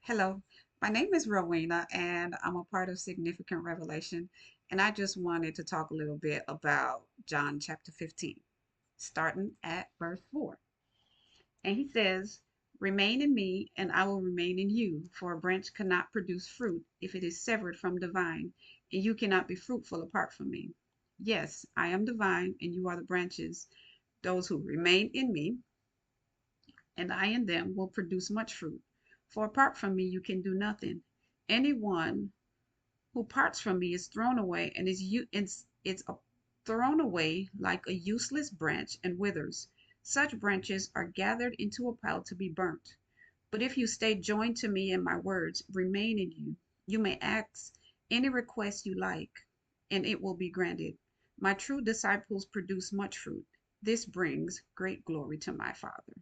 Hello, my name is Rowena, and I'm a part of Significant Revelation. And I just wanted to talk a little bit about John chapter 15, starting at verse 4. And he says, "Remain in me, and I will remain in you. For a branch cannot produce fruit if it is severed from the vine, and you cannot be fruitful apart from me. Yes, I am the vine, and you are the branches. Those who remain in me, and I in them, will produce much fruit. For apart from me, you can do nothing. Anyone who parts from me is thrown away and thrown away like a useless branch and withers. Such branches are gathered into a pile to be burnt. But if you stay joined to me and my words remain in you, you may ask any request you like, and it will be granted. My true disciples produce much fruit. This brings great glory to my Father."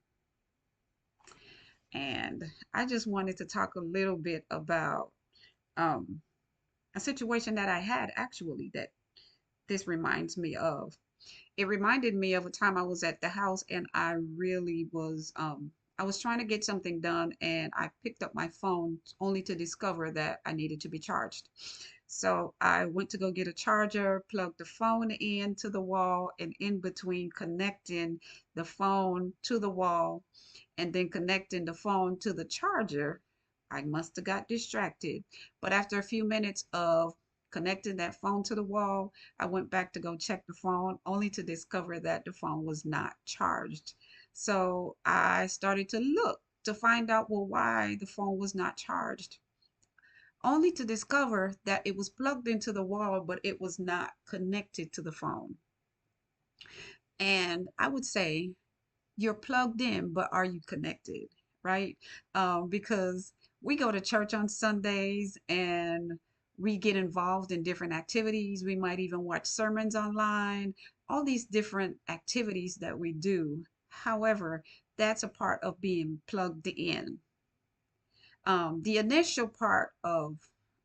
And I just wanted to talk a little bit about um, a situation that I had actually that this reminds me of. It reminded me of a time I was at the house and I was trying to get something done and I picked up my phone only to discover that I needed to be charged. So I went to go get a charger, plugged the phone into the wall, and in between connecting the phone to the wall and then connecting the phone to the charger, I must have got distracted. But after a few minutes of connecting that phone to the wall, I went back to go check the phone, only to discover that the phone was not charged. So I started to look to find out, well, why the phone was not charged, only to discover that it was plugged into the wall, but it was not connected to the phone. And I would say you're plugged in, but are you connected? Right? Because we go to church on Sundays and we get involved in different activities. We might even watch sermons online, all these different activities that we do. However, that's a part of being plugged in. The initial part of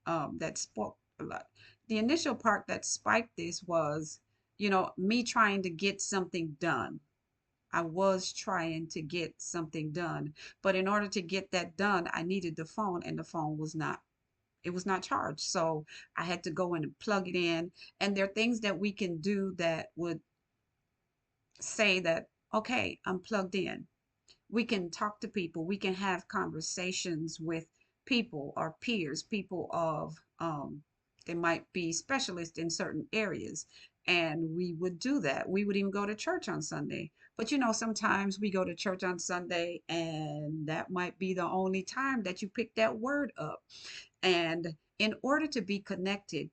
that spoke a lot. The initial part that spiked this was, me trying to get something done. I was trying to get something done, but in order to get that done, I needed the phone, and the phone was not. It was not charged. So I had to go in and plug it in. And there are things that we can do that would say that, okay, I'm plugged in. We can talk to people, we can have conversations with people or peers, people of they might be specialists in certain areas, and we would do that. We would even go to church on Sunday. But sometimes we go to church on Sunday and that might be the only time that you pick that word up. And in order to be connected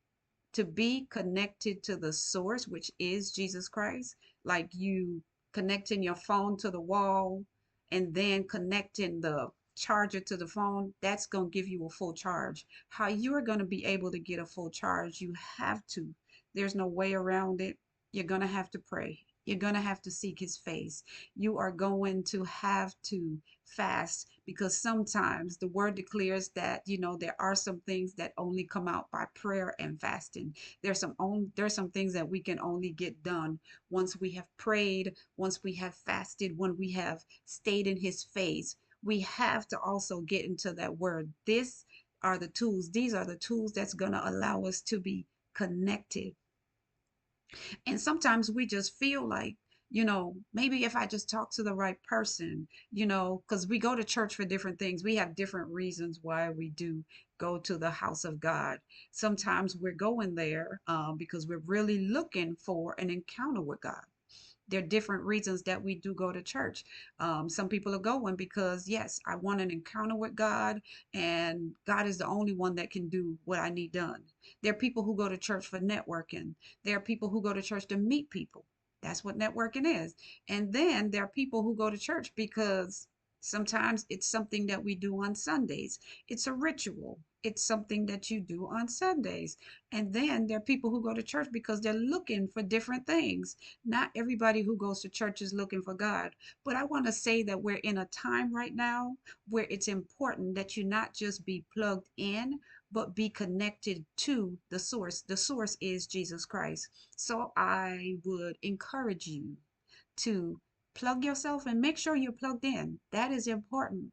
to the source, which is Jesus Christ, like you connecting your phone to the wall and then connecting the charger to the phone, that's going to give you a full charge. How you are going to be able to get a full charge, you have to. There's no way around it. You're going to have to pray. You're going to have to seek his face. You are going to have to fast, because sometimes the word declares that there are some things that only come out by prayer and fasting. There's some things that we can only get done once we have prayed, once we have fasted, when we have stayed in his face. We have to also get into that word. These are the tools that's going to allow us to be connected. And sometimes we just feel like, maybe if I just talk to the right person, because we go to church for different things. We have different reasons why we do go to the house of God. Sometimes we're going there because we're really looking for an encounter with God. There are different reasons that we do go to church. Some people are going because, yes, I want an encounter with God, and God is the only one that can do what I need done. There are people who go to church for networking. There are people who go to church to meet people. That's what networking is. And then there are people who go to church because sometimes it's something that we do on Sundays. It's a ritual. It's something that you do on Sundays. And then there are people who go to church because they're looking for different things. Not everybody who goes to church is looking for God. But I want to say that we're in a time right now where it's important that you not just be plugged in, but be connected to the source. The source is Jesus Christ. So I would encourage you to Plug yourself and make sure you're plugged in. That is important.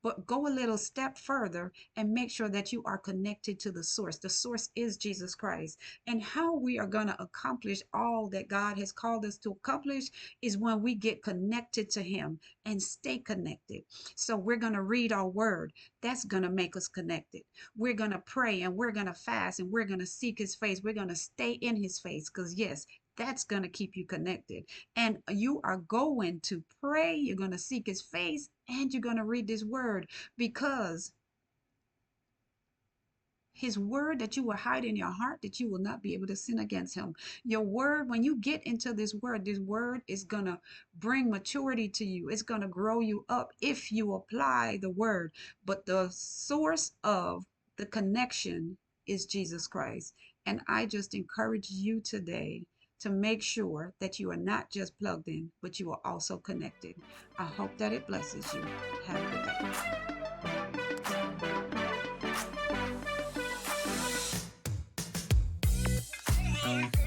But go a little step further and make sure that you are connected to the source. The source is Jesus Christ. And how we are going to accomplish all that God has called us to accomplish is when we get connected to Him and stay connected. So we're going to read our word. That's going to make us connected. We're going to pray and we're going to fast and we're going to seek His face. We're going to stay in His face because, yes, that's going to keep you connected. And you are going to pray, you're going to seek His face, and you're going to read this word, because His word that you will hide in your heart, that you will not be able to sin against Him. Your word, when you get into this word is going to bring maturity to you. It's going to grow you up if you apply the word. But the source of the connection is Jesus Christ. And I just encourage you today to make sure that you are not just plugged in, but you are also connected. I hope that it blesses you. Have a good day.